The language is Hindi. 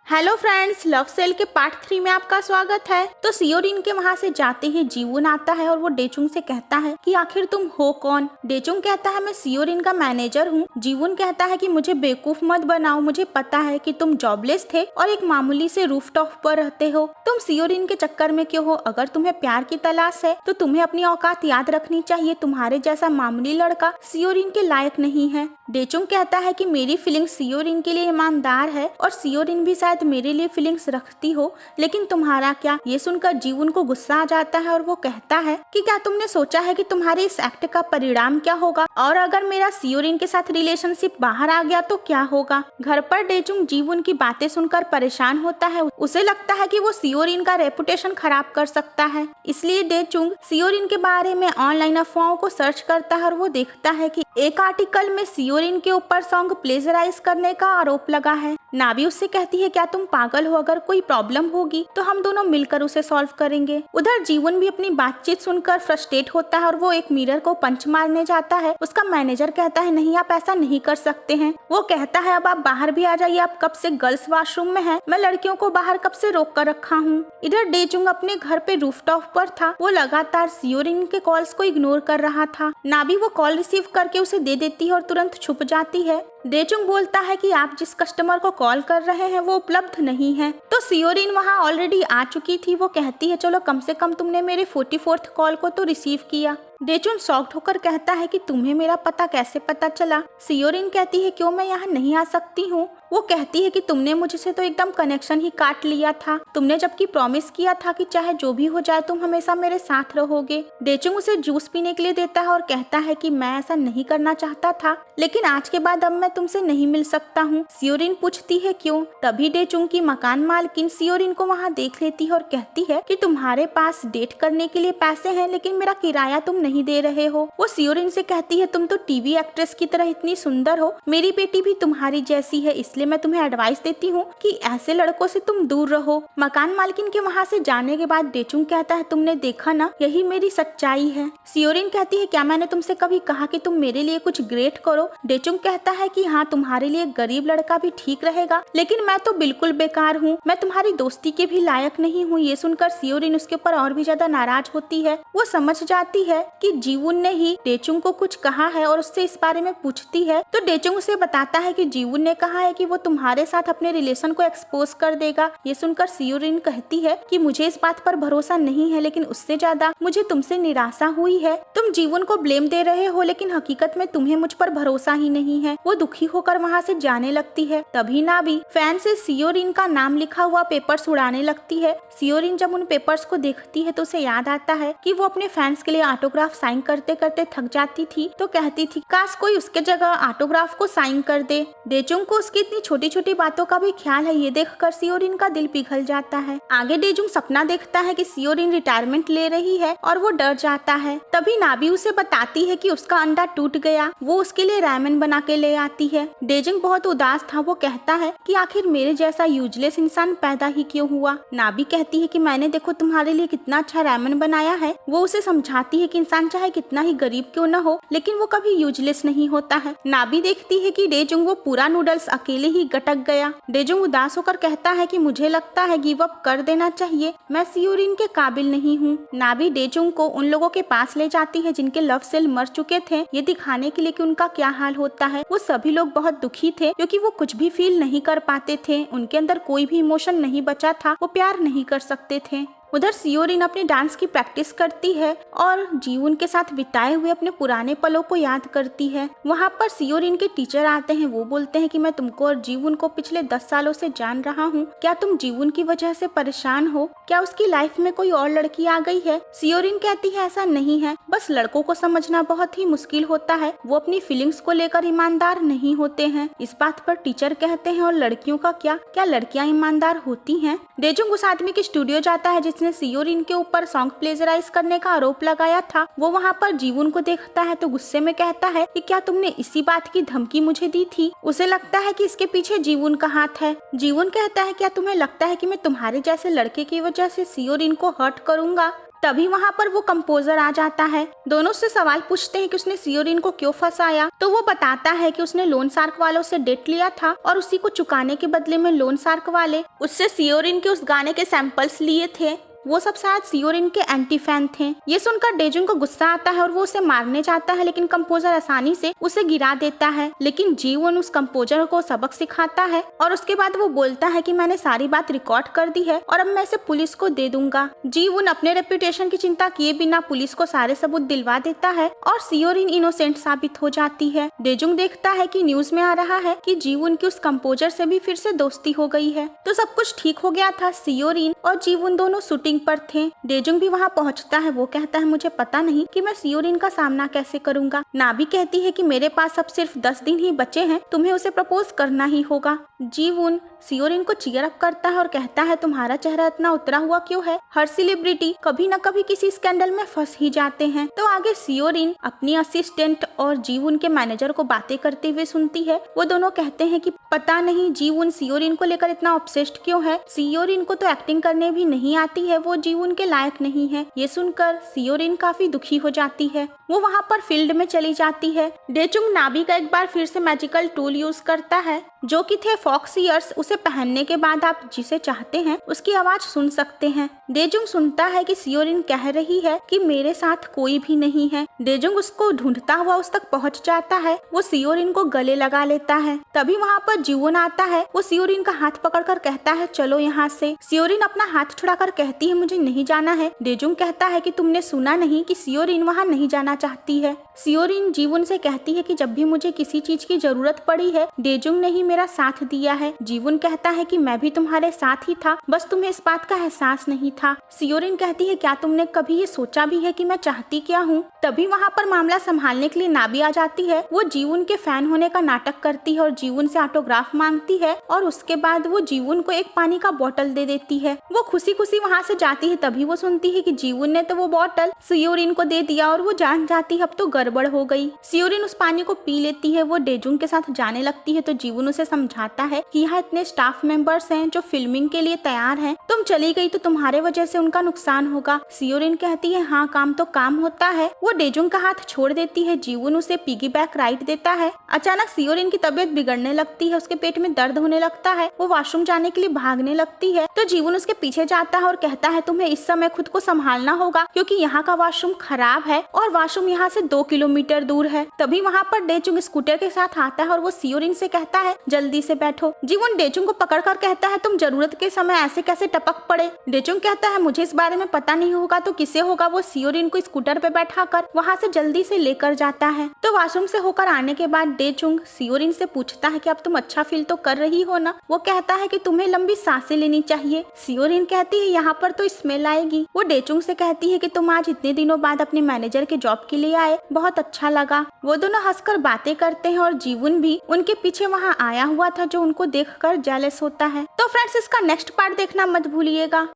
हेलो फ्रेंड्स, लव सेल के पार्ट 3 में आपका स्वागत है। तो सियोरिन के वहाँ से जाते ही जीवुन आता है और वो डेचुंग से कहता है कि आखिर तुम हो कौन। डेचुंग कहता है मैं सियोरिन का मैनेजर हूँ। जीवुन कहता है कि मुझे बेवकूफ मत बनाओ, मुझे पता है कि तुम जॉबलेस थे और एक मामूली से रूफटॉप पर रहते हो। तुम सियोरिन के चक्कर में क्यों हो? अगर तुम्हें प्यार की तलाश है तो तुम्हें अपनी औकात याद रखनी चाहिए। तुम्हारे जैसा मामूली लड़का सियोरिन के लायक नहीं है। डेचुंग कहता है कि मेरी फीलिंग सियोरिन के लिए ईमानदार है और सियोरिन भी शायद मेरे लिए फीलिंग्स रखती हो, लेकिन तुम्हारा क्या? ये सुनकर जीवुन को गुस्सा आ जाता है और वो कहता है कि क्या तुमने सोचा है कि तुम्हारे इस एक्ट का परिणाम क्या होगा, और अगर मेरा सियोरिन के साथ रिलेशनशिप बाहर आ गया तो क्या होगा? घर पर डेचुंग जीवुन की बातें सुनकर परेशान होता है। उसे लगता है कि वो सियोरिन का रेपुटेशन खराब कर सकता है, इसलिए डेचुंग सियोरिन के बारे में ऑनलाइन अफवाहों को सर्च करता है और वो देखता है कि एक आर्टिकल में सियोरिन के ऊपर सॉन्ग प्लेजराइज करने का आरोप लगा है। नाबी उससे कहती है क्या तुम पागल हो? अगर कोई प्रॉब्लम होगी तो हम दोनों मिलकर उसे सॉल्व करेंगे। उधर जीवन भी अपनी बातचीत सुनकर फ्रस्ट्रेट होता है और वो एक मिरर को पंच मारने जाता है। उसका मैनेजर कहता है नहीं, आप ऐसा नहीं कर सकते हैं। वो कहता है अब आप बाहर भी आ जाइए, आप कब से गर्ल्स वॉशरूम में हैं? मैं लड़कियों को बाहर कब से रोक कर रखा हूँ। इधर डेचुंग अपने घर पे रूफटॉप पर था। वो लगातार सियोरिन के कॉल्स को इग्नोर कर रहा था। नाबी वो कॉल रिसीव करके उसे दे देती है और तुरंत छुप जाती है। डेचुंग बोलता है कि आप जिस कस्टमर को कॉल कर रहे हैं वो उपलब्ध नहीं है। तो सियोरिन वहाँ ऑलरेडी आ चुकी थी। वो कहती है चलो कम से कम तुमने मेरे 44th कॉल को तो रिसीव किया। डेचुंग शॉक्ड होकर कहता है कि तुम्हें मेरा पता कैसे पता चला? सियोरिन कहती है क्यों मैं यहाँ नहीं आ सकती हूँ? वो कहती है कि तुमने मुझसे तो एकदम कनेक्शन ही काट लिया था। तुमने जबकि प्रॉमिस किया था कि चाहे जो भी हो जाए तुम हमेशा मेरे साथ रहोगे। डेचुंग उसे जूस पीने के लिए देता है और कहता है कि मैं ऐसा नहीं करना चाहता था, लेकिन आज के बाद अब मैं तुमसे नहीं मिल सकता हूँ। सियोरिन पूछती है क्यों? तभी डेचुंग की मकान मालकिन सियोरिन को वहाँ देख लेती है और कहती है कि तुम्हारे पास डेट करने के लिए पैसे हैं, लेकिन मेरा किराया तुम नहीं दे रहे हो। वो सियोरिन से कहती है तुम तो टीवी एक्ट्रेस की तरह इतनी सुंदर हो, मेरी बेटी भी तुम्हारी जैसी है, इसलिए मैं तुम्हें एडवाइस देती हूँ कि ऐसे लड़कों से तुम दूर रहो। मकान मालकिन के वहाँ से जाने के बाद डेचुंग कहता है तुमने देखा ना, यही मेरी सच्चाई है। सियोरिन कहती है क्या मैंने तुमसे कभी कहा कि तुम मेरे लिए कुछ ग्रेट करो? डेचुंग कहता है कि हाँ, तुम्हारे लिए गरीब लड़का भी ठीक रहेगा, लेकिन मैं तो बिल्कुल बेकार हूँ, मैं तुम्हारी दोस्ती के भी लायक नहीं हूँ। ये सुनकर सियोरिन उसके ऊपर और भी ज्यादा नाराज होती है। वो समझ जाती है कि जीवुन ने ही डेचुंग को कुछ कहा है और उससे इस बारे में पूछती है। तो डेचुंग उसे बताता है कि जीवुन ने कहा है कि वो तुम्हारे साथ अपने रिलेशन को एक्सपोज कर देगा। ये सुनकर सियोरिन कहती है कि मुझे इस बात पर भरोसा नहीं है, लेकिन उससे ज्यादा मुझे तुमसे निराशा हुई है। तुम जीवुन को ब्लेम दे रहे हो, लेकिन हकीकत में तुम्हें मुझ पर भरोसा ही नहीं है। वो दुखी होकर वहाँ से जाने लगती है। तभी नाबी फैन से सियोरिन का नाम लिखा हुआ पेपर्स उड़ाने लगती है। सियोरिन जब उन पेपर्स को देखती है तो उसे याद आता है कि वो अपने फैंस के लिए ऑटोग्राफ साइन करते करते थक जाती थी, तो कहती थी काश कोई उसके जगह ऑटोग्राफ को साइन कर दे। डेचुंग को उसकी इतनी छोटी छोटी बातों का भी ख्याल है। ये देखकर सियोरिन का दिल पिघल जाता है। आगे डेचुंग सपना देखता है कि सियोरिन रिटायरमेंट ले रही है और वो डर जाता है। तभी नाबी उसे बताती है कि उसका अंडा टूट गया। वो उसके लिए रामेन बना के ले आती है। डेचुंग बहुत उदास था। वो कहता है कि आखिर मेरे जैसा यूजलेस इंसान पैदा ही क्यों हुआ? नाबी कहती है कि मैंने देखो तुम्हारे लिए कितना अच्छा रामेन बनाया है। वो उसे समझाती है कि इंसान चाहे कितना ही गरीब क्यों न हो, लेकिन वो कभी यूजलेस नहीं होता है। नाबी देखती है कि डेचुंग वो पूरा नूडल्स अकेले ही गटक गया। डेचुंग उदास होकर कहता है कि मुझे लगता है गिव अप कर देना चाहिए, मैं सियोरिन के काबिल नहीं हूँ। नाबी डेचुंग को उन लोगों के पास ले जाती है जिनके लव सेल मर चुके थे, ये दिखाने के लिए कि उनका क्या हाल होता है। वो सभी लोग बहुत दुखी थे क्योंकि वो कुछ भी फील नहीं कर पाते थे। उनके अंदर कोई भी इमोशन नहीं बचा था, वो प्यार नहीं कर सकते थे। उधर सियोरिन अपने डांस की प्रैक्टिस करती है और जीवुन के साथ बिताए हुए अपने पुराने पलों को याद करती है। वहाँ पर सियोरिन के टीचर आते हैं। वो बोलते हैं कि मैं तुमको और जीवुन को पिछले 10 सालों से जान रहा हूँ। क्या तुम जीवुन की वजह से परेशान हो? क्या उसकी लाइफ में कोई और लड़की आ गई है? सियोरिन कहती है ऐसा नहीं है, बस लड़कों को समझना बहुत ही मुश्किल होता है। वो अपनी फीलिंग्स को लेकर ईमानदार नहीं होते हैं। इस बात पर टीचर कहते हैं और लड़कियों का क्या लड़कियां ईमानदार होती हैं? डेचुंग उस आदमी के स्टूडियो जाता है जिसने सियोरिन के ऊपर सॉन्ग प्लेजराइज करने का आरोप लगाया था। वो वहाँ पर जीवुन को देखता है तो गुस्से में कहता है कि क्या तुमने इसी बात की धमकी मुझे दी थी? उसे लगता है कि इसके पीछे जीवुन का हाथ है। जीवुन कहता है क्या तुम्हें लगता है कि मैं तुम्हारे जैसे लड़के की वजह से सियोरिन को हर्ट करूंगा? तभी वहाँ पर वो कंपोजर आ जाता है। दोनों से सवाल पूछते हैं कि उसने सियोरिन को क्यों फंसाया। तो वो बताता है कि उसने लोन शार्क वालों से डेट लिया था और उसी को चुकाने के बदले में लोन शार्क वाले उससे सियोरिन के उस गाने के सैंपल्स लिए थे। वो सब शायद सियोरिन के एंटी फैन थे। ये सुनकर डेजुंग को गुस्सा आता है और वो उसे मारने चाहता है, लेकिन कंपोजर आसानी से उसे गिरा देता है। लेकिन जीवन उस कंपोजर को सबक सिखाता है और उसके बाद वो बोलता है कि मैंने सारी बात रिकॉर्ड कर दी है और अब मैं इसे पुलिस को दे दूंगा। जीवन अपने रेपुटेशन की चिंता किए बिना पुलिस को सारे सबूत दिलवा देता है और सियोरिन इनोसेंट साबित हो जाती है। डेजुंग देखता है कि न्यूज में आ रहा है कि जीवन की उस कंपोजर से भी फिर से दोस्ती हो गई है। तो सब कुछ ठीक हो गया था। सियोरिन और जीवन दोनों शूटिंग पर थे। डेजुंग भी वहाँ पहुँचता है। वो कहता है मुझे पता नहीं कि मैं सियोरिन का सामना कैसे करूंगा। नाबी कहती है कि मेरे पास अब सिर्फ 10 दिन ही बचे हैं, तुम्हें उसे प्रपोज करना ही होगा। जीवुन सियोरिन को चीयर अप करता है और कहता है तुम्हारा चेहरा इतना उतरा हुआ क्यों है? हर सेलिब्रिटी कभी न कभी किसी स्कैंडल में फंस ही जाते हैं। तो आगे सियोरिन अपनी असिस्टेंट और जीवुन के मैनेजर को बातें करते हुए सुनती है। वो दोनों कहते हैं कि पता नहीं जीवुन सियोरिन को लेकर इतना ऑब्सेस्ड क्यों है। सियोरिन को तो एक्टिंग करने भी नहीं आती है, वो जीवुन के लायक नहीं है। ये सुनकर सियोरिन काफी दुखी हो जाती है। वो वहाँ पर फील्ड में चली जाती है। डेचुंग नाबी का एक बार फिर से मैजिकल टूल यूज करता है जो कि थे फॉक्स ईयर्स। उसे पहनने के बाद आप जिसे चाहते हैं उसकी आवाज सुन सकते हैं। डेजुंग सुनता है कि सियोरिन कह रही है कि मेरे साथ कोई भी नहीं है। डेजुंग उसको ढूंढता हुआ उस तक पहुंच जाता है। वो सियोरिन को गले लगा लेता है। तभी वहाँ पर जीवन आता है। वो सियोरिन का हाथ पकड़कर कहता है चलो यहाँ से। सियोरिन अपना हाथ छुड़ाकर कहती है मुझे नहीं जाना है। डेजुंग कहता है कि तुमने सुना नहीं कि सियोरिन वहाँ नहीं जाना चाहती है। सियोरिन जीवन से कहती है कि जब भी मुझे किसी चीज की जरूरत पड़ी है डेजुंग ने ही मेरा साथ दिया है। जीवन कहता है कि मैं भी तुम्हारे साथ ही था, बस तुम्हें इस बात का एहसास नहीं था। सियोरिन कहती है क्या तुमने कभी ये सोचा भी है कि मैं चाहती क्या हूँ? तभी वहाँ पर मामला संभालने के लिए नाबी आ जाती है। वो जीवन के फैन होने का नाटक करती है और जीवन से ऑटोग्राफ मांगती है और उसके बाद वो जीवन को एक पानी का बोतल दे देती है। वो खुशी खुशी वहाँ से जाती है। तभी वो सुनती है कि जीवन ने तो वो बोतल सियोरिन को दे दिया और वो जान जाती है अब तो गड़बड़ हो गई। सियोरिन उस पानी को पी लेती है। वो डेजुंग के साथ जाने लगती है तो जीवन उसे समझाता है कि यहाँ इतने स्टाफ मेंबर्स हैं जो फिल्मिंग के लिए तैयार हैं, तुम चली गई तो तुम्हारे वजह से उनका नुकसान होगा। सियोरिन कहती है हाँ काम तो काम होता है। वो डेजुंग का हाथ छोड़ देती है। जीवन उसे पिगी बैक राइड देता है। अचानक सियोरिन की तबीयत बिगड़ने लगती है। उसके पेट में दर्द होने लगता है। वो वॉशरूम जाने के लिए भागने लगती है तो जीवन उसके पीछे जाता है और कहता है तुम्हें इस समय खुद को संभालना होगा क्योंकि यहाँ का वॉशरूम खराब है और वॉशरूम यहाँ से 2 किलोमीटर दूर है। तभी वहाँ पर डेजुंग स्कूटर के साथ आता है और वो सियोरिन से कहता है जल्दी से बैठो। जीवन डेजुंग को पकड़कर कहता है तुम जरूरत के समय ऐसे कैसे टपक पड़े? डेजुंग कहता है मुझे इस बारे में पता नहीं होगा तो किसे होगा। वो सियोरिन को स्कूटर पे बैठाकर वहाँ से जल्दी से लेकर जाता है। तो वॉशरूम से होकर आने के बाद डेजुंग सियोरिन से पूछता है कि अब तुम अच्छा फील तो कर रही हो ना? वो कहता है कि तुम्हें लंबी सांसें लेनी चाहिए। सियोरिन कहती है यहाँ पर तो स्मेल आएगी। वो डेजुंग से कहती है कि तुम आज इतने दिनों बाद अपने मैनेजर के जॉब के लिए आए, बहुत अच्छा लगा। वो दोनों हंसकर बातें करते हैं और जीवन भी उनके पीछे वहाँ आया हुआ था जो उनको देखकर जेलस होता है। तो फ्रेंड्स इसका नेक्स्ट पार्ट देखना मत भूलिएगा।